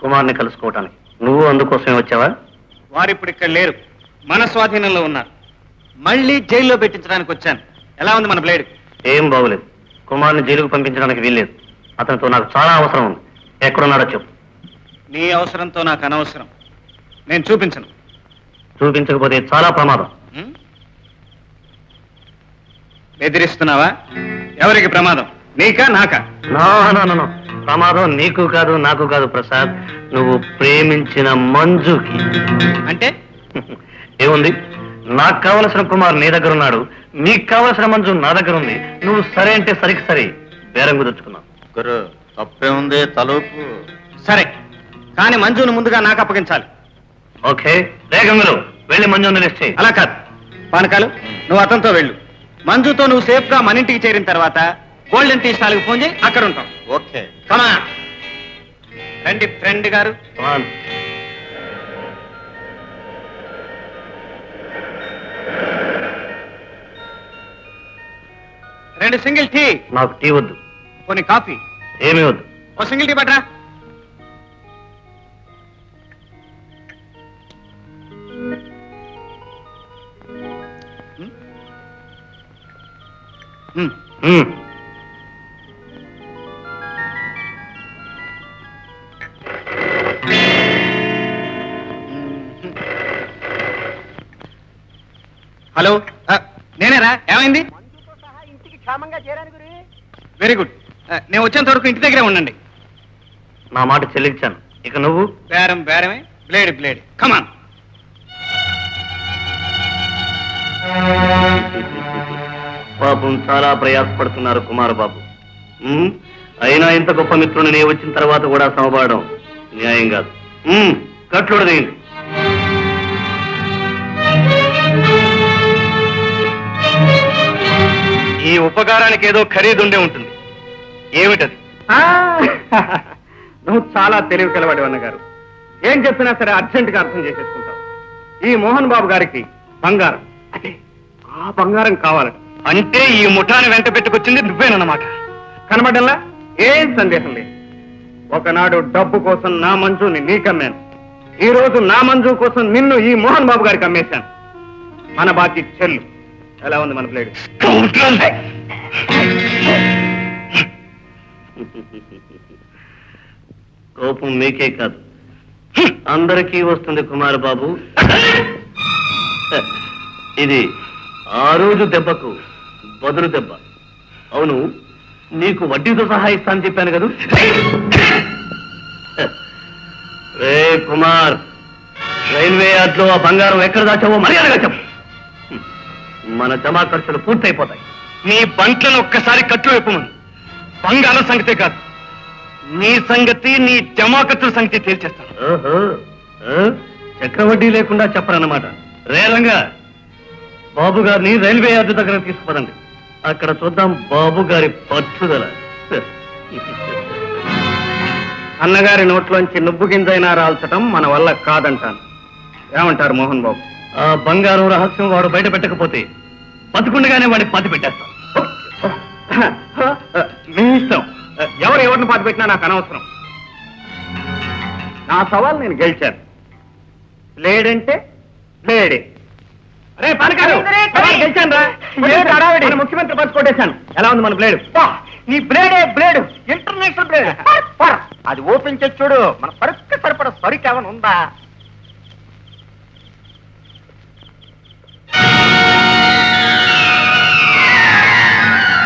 కుమార్ని కలుసుకోవటానికి. నువ్వు అందుకోసమే వచ్చావా? వారిప్పుడు ఇక్కడ లేరు, మన స్వాధీనంలో ఉన్నారు. మళ్ళీ జైల్లో పెట్టించడానికి వచ్చాను. ఎలా ఉంది మన బ్లేడ్? ఏం బాగులేదు. కుమార్ని జైలుకు పంపించడానికి వీల్లేదు. అతనితో నాకు చాలా అవసరం ఉంది. ఎక్కడున్నాడో చెప్పు. నీ అవసరంతో నాకు అనవసరం. నేను చూపించను. చూపించకపోతే చాలా ప్రమాదం. బెదిరిస్తున్నావా? ఎవరికి ప్రమాదం, నీకా నాకా? నో, ప్రమాదం నీకు కాదు నాకు కాదు ప్రసాద్. నువ్వు ప్రేమించిన మంజుకి. అంటే ఏముంది, నాకు కావలసిన కుమార్ నీ దగ్గర ఉన్నాడు, నీకు కావలసిన మంజు నా దగ్గర ఉంది. నువ్వు సరే అంటే సరికి సరే బేరం కుదుర్చుకున్నావు. గురు తప్పే ఉంది, తలుపు. సరే, కానీ మంజును ముందుగా నాకు అప్పగించాలి. ఓకే, వేగంగా వెళ్ళి మంజుని లిస్ట్ చేయి. అలా కాదు పానకాలు, నువ్వు అతనితో వెళ్ళు. మంజుతో నువ్వు సేఫ్ గా మన ఇంటికి చేరిన తర్వాత గోల్డెన్ టీ స్టాల్కి ఫోన్ చేయి, అక్కడ ఉంటాం. ఓకే కమా రండి ఫ్రెండ్ గారు. రెండు సింగిల్ టీ. నాకు టీ వద్దు. కొన్ని కాఫీ. ఏమీ వద్దు. ఓ సింగిల్ టీ పట్రా. హలో, నేనేరా, ఏమైంది? Very good. నేను వచ్చేంత వరకు ఇంటి దగ్గరే ఉండండి. నా మాట చెల్లించాను. ఇక నువ్వు? బేరమే. బ్లేడ్ కమాన్. పాపం చాలా ప్రయాసపడుతున్నారు కుమార్ బాబు. అయినా ఇంత గొప్ప మిత్రుని నేను వచ్చిన తర్వాత కూడా సమపడడం న్యాయం కాదు. కట్లుడదేంటి? ఈ ఉపకారానికి ఏదో ఖరీదుండే ఉంటుంది. ఏమిటది? నువ్వు చాలా తెలివి కలవాడి అన్నగారు. ఏం చెప్పినా సరే అర్జెంట్ గా అర్థం చేసేసుకుంటావు. ఈ మోహన్ బాబు గారికి బంగారం, అంటే ఆ బంగారం కావాలట. అంటే ఈ ముఠాన్ని వెంట పెట్టుకొచ్చింది నువ్వేనన్నమాట. కనబడ్డంలా? ఏం సందేహం లేదు. ఒకనాడు డబ్బు కోసం నా మంజుని నీకమ్మాను. ఈ రోజు నా మంజు కోసం నిన్ను ఈ మోహన్ బాబు గారికి అమ్మేశాను. మన బాకీ చెల్లు. ఎలా ఉంది మన ప్లేడ్? కోపం మీకే కాదు, అందరికీ వస్తుంది కుమార్ బాబు. ఇది ఆ రోజు దెబ్బకు బదులు దెబ్బ. అవును, నీకు వడ్డీతో సహా ఇస్తానని చెప్పాను కదా. రే కుమార్, రైల్వే యార్డ్లో ఆ బంగారం ఎక్కడ దాచావో మర్యాదగా చెప్పు. మన జమా ఖర్చులు పూర్తయిపోతాయి. నీ బంట్లను ఒక్కసారి కట్లు వైపుమను. బంగారం సంగతే కాదు, నీ సంగతి, నీ జమా ఖర్చుల సంగతి తేల్చేస్తాను. ఓహో, చక్రవడ్డీ లేకుండా చెప్పరన్నమాట. రేలంగా బాబు గారిని రైల్వే యార్డు దగ్గర తీసుకుపదండి. అక్కడ చూద్దాం బాబు గారి పట్టుదల. అన్నగారి నోట్లోంచి నువ్వు గింజైనా రాల్చటం మన వల్ల కాదంటాను. ఏమంటారు మోహన్ బాబు? ఆ బంగారం రహస్యం వాడు బయట పెట్టకపోతే బతుకుండగానే వాడికి పాతి పెట్టేస్తాం. మీ ఇష్టం. ఎవరిని పాతి పెట్టినా నాకు అనవసరం. నా సవాల్ నేను గెలిచాను. లేడంటే లేడే. అరే పానకారు, గెలిచాను రా. ముఖ్యమంత్రి బస్ కొట్టేశాను. ఎలా ఉంది మన బ్లేడ్? నీ బ్లేడ్ ఇంటర్నేషనల్ బ్లేడ్. అది ఓపెన్ చేసి చూడు. మన సరుకు సరిపడ సరుకు ఏమైనా ఉందా?